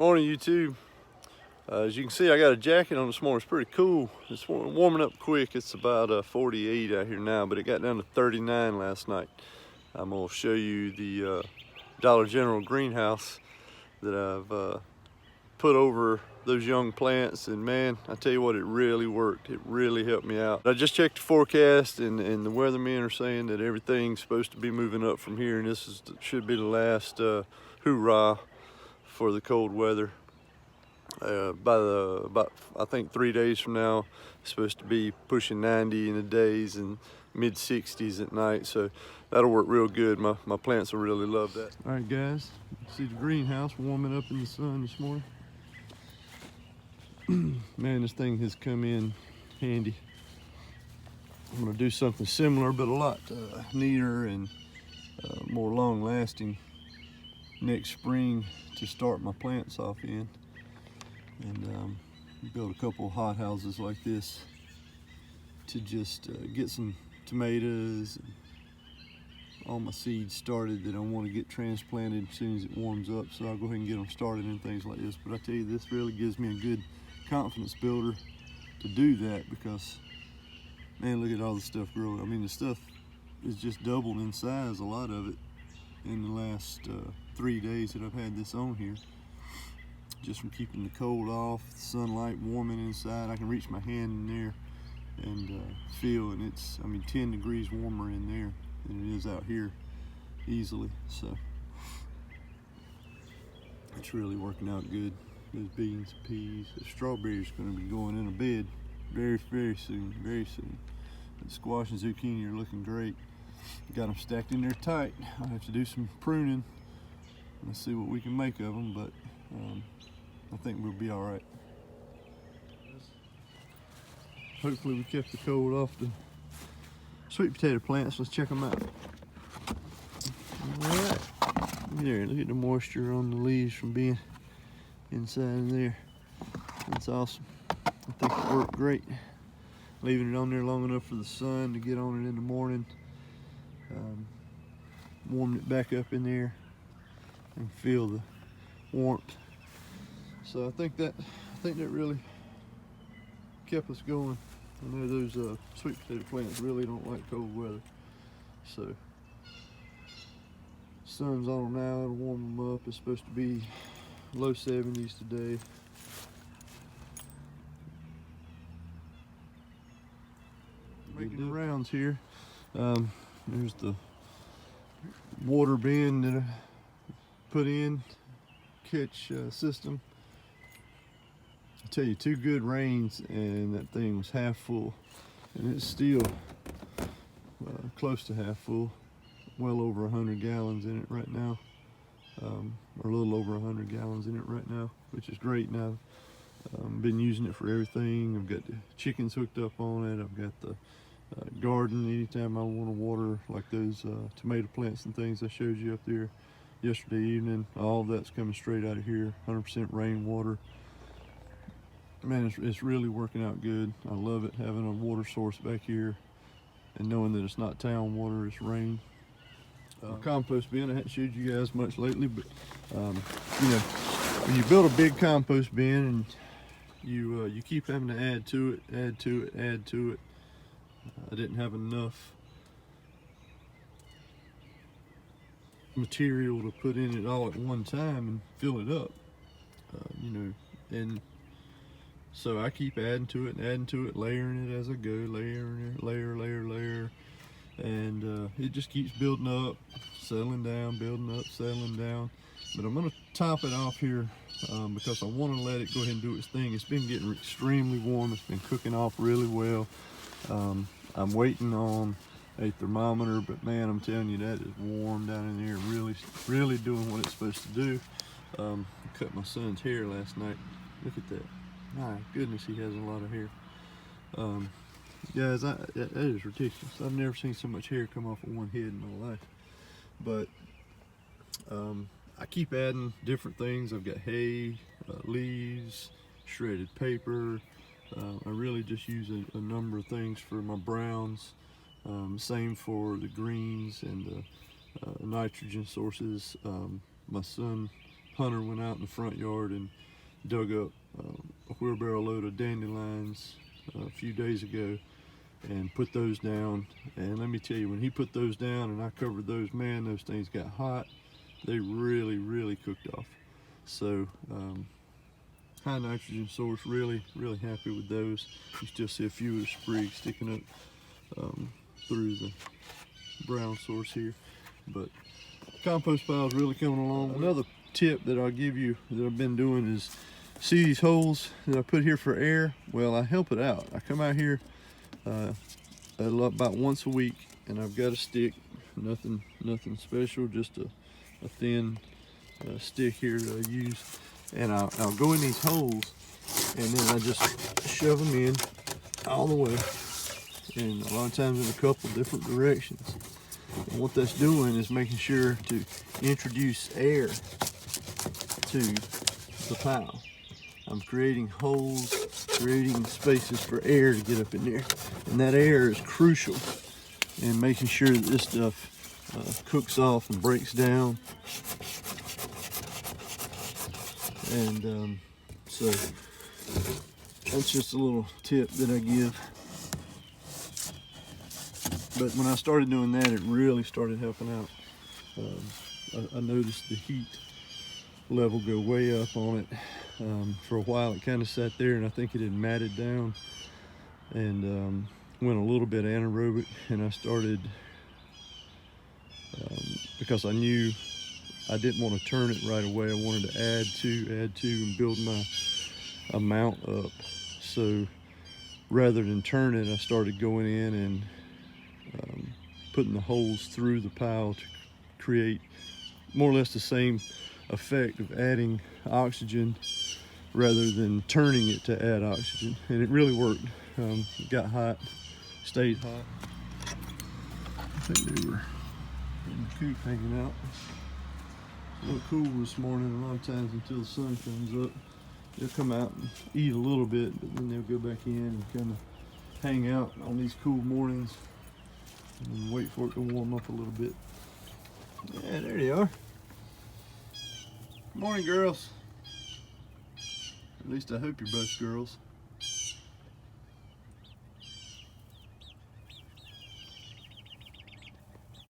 Morning, YouTube. As you can see, I got a jacket on this morning. It's pretty cool. It's warming up quick. It's about 48 out here now, but it got down to 39 last night. I'm gonna show you the Dollar General greenhouse that I've put over those young plants, and man, I tell you what, it really worked. It really helped me out. I just checked the forecast, and the weathermen are saying that everything's supposed to be moving up from here, and this should be the last hoorah for the cold weather. About I think 3 days from now, it's supposed to be pushing 90 in the days and mid 60s at night, so that'll work real good. My plants will really love that. All right, guys, see the greenhouse warming up in the sun this morning. Man, this thing has come in handy. I'm gonna do something similar, but a lot neater and more long-lasting next spring to start my plants off in, and build a couple of hot houses like this to just get some tomatoes and all my seeds started that I want to get transplanted as soon as it warms up. So I'll go ahead and get them started and things like this. But I tell you, this really gives me a good confidence builder to do that, because man, look at all the stuff growing. I mean, the stuff is just doubled in size, a lot of it, in the last 3 days that I've had this on here, just from keeping the cold off, the sunlight warming inside. I can reach my hand in there and feel, and it's, I mean, 10 degrees warmer in there than it is out here easily. So it's really working out good. Those beans, peas, the strawberries are going to be going in a bed very soon, very soon. The squash and zucchini are looking great. Got them stacked in there tight. I'll have to do some pruning. Let's see what we can make of them, but I think we'll be all right. Hopefully we kept the cold off the sweet potato plants. Let's check them out. All right, there, look at the moisture on the leaves from being inside of there. That's awesome. I think it worked great. Leaving it on there long enough for the sun to get on it in the morning. Warmed it back up in there and feel the warmth. So I think that really kept us going. I know those sweet potato plants really don't like cold weather. So sun's on them now, it'll warm them up. It's supposed to be low 70s today. Making the rounds here. There's the water bin that I put in, catch system. I tell you, 2 good rains and that thing was half full, and it's still close to half full. Well over 100 gallons in it right now, or a little over 100 gallons in it right now, which is great. Now I've been using it for everything. I've got the chickens hooked up on it. I've got the garden anytime I want to water, like those tomato plants and things I showed you up there yesterday evening. All that's coming straight out of here, 100% rainwater. Man, it's really working out good. I love it, having a water source back here and knowing that it's not town water, it's rain. Compost bin, I haven't showed you guys much lately, but you know, when you build a big compost bin and you keep having to add to it, I didn't have enough material to put in it all at one time and fill it up, you know, and so I keep adding to it, layering it as I go, layering it, layer, and it just keeps building up, settling down, building up, settling down. But I'm going to top it off here because I want to let it go ahead and do its thing. It's been getting extremely warm. It's been cooking off really well. I'm waiting on a thermometer, but man, I'm telling you, that is warm down in there, really doing what it's supposed to do. I cut my son's hair last night. Look at that. My goodness, he has a lot of hair. Guys, that is ridiculous. I've never seen so much hair come off of one head in my life. But I keep adding different things. I've got hay, leaves, shredded paper. I really just use a number of things for my browns. Same for the greens and the nitrogen sources. My son hunter went out in the front yard and dug up a wheelbarrow load of dandelions a few days ago and put those down. And let me tell you, when he put those down and I covered those, man, those things got hot. They really cooked off. So high nitrogen source, really happy with those. You still see a few of the sprigs sticking up through the brown source here, but compost pile is really coming along. Another tip that I'll give you that I've been doing is, see these holes that I put here for air? Well, I help it out. I come out here about once a week, and I've got a stick, nothing special, just a thin stick here that I use, and I'll go in these holes, and then I just shove them in all the way, and a lot of times in a couple different directions. And what that's doing is making sure to introduce air to the pile. I'm creating holes, creating spaces for air to get up in there. And that air is crucial in making sure that this stuff cooks off and breaks down. And so that's just a little tip that I give. But when I started doing that, it really started helping out. I noticed the heat level go way up on it. For a while it kind of sat there, and I think it had matted down and went a little bit anaerobic, and I started, because I knew I didn't want to turn it right away, I wanted to add to and build my amount up. So rather than turn it, I started going in and putting the holes through the pile to create more or less the same effect of adding oxygen rather than turning it to add oxygen, and it really worked. It got hot, stayed hot. I think they were in the coop hanging out. It's a little cool this morning. A lot of times until the sun comes up, they'll come out and eat a little bit, but then they'll go back in and kind of hang out on these cool mornings and wait for it to warm up a little bit. Yeah, there they are. Good morning, girls. At least I hope you're both girls.